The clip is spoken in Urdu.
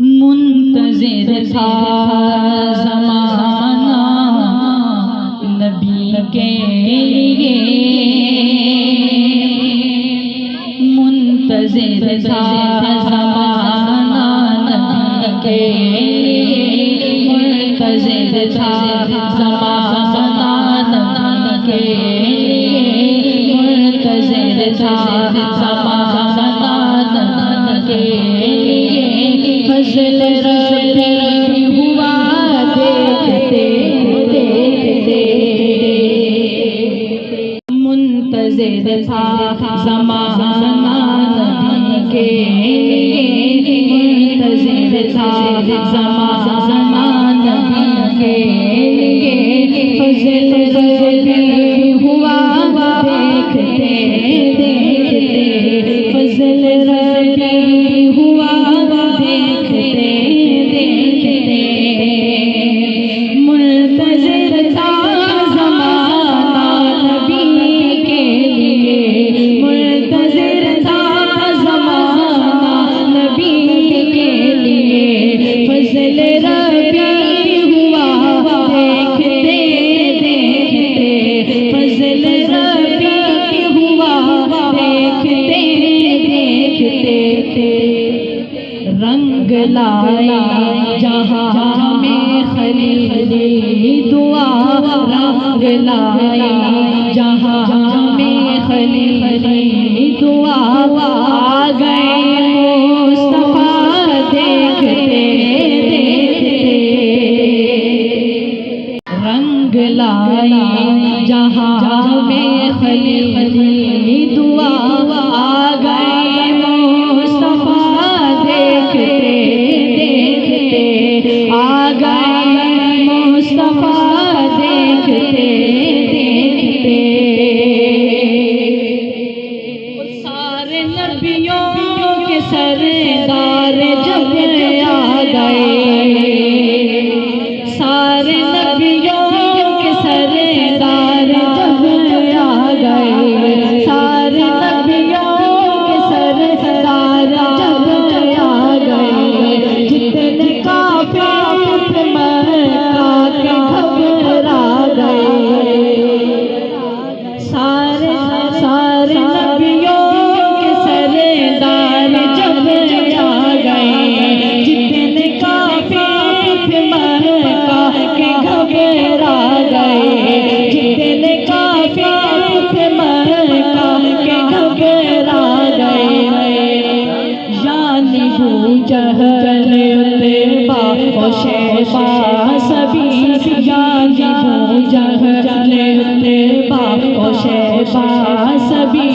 منتظر تھا زمانہ نبی کے لیے، منتظر تھا زمانہ نبی کے لیے، منتظر تھا زمانہ نبی کے لیے، منتظر تھا زمانہ نبی کے لیے، فضل ربی ہوا دیکھتے دیکھتے، منتظر تھا زمانہ نبی کے لیے، منتظر تھا زمانہ نبی کے لیے، فضل ربی ہوا دیکھتے دیکھتے، فضل ربی ہوا دیکھتے دیکھتے، منتظر تھا زمانہ نبی کے لیے، منتظر تھا زمانہ نبی کے لیے، فضل ربی ہوا دیکھتے دیکھتے، فضل ربی ہوا دیکھتے دیکھتے، رنگ لایا جہاں میں خلیلی دعا، رنگ لایا جہاں میں خلیلی دعا، آ گئے مصطفیٰ دیکھتے دیکھتے، رنگ لایا جہاں میں خلیلی دعا، آ گئے مصطفیٰ دیکھتے دیکھتے، آ گئے مصطفیٰ دیکھتے دیکھتے، سارے نبیوں کے سردار جب آ گئے، سارے نبیوں کے سردار جب آ گئے، سارے نبیوں کے سردار جب آ گئے، جتنے کافر مکہ کے گھبرا گئے، سارے سارے نبیوں کے سردار جب آ گئے، جتنے کافر مکہ کے گھبرا گئے، جتنے کافر مکہ کے گھبرا گئے، یعنی ابو جہل عتبہ و شیبہ سبھی، یعنی ابو جہل عتبہ و شیبہ سبھی،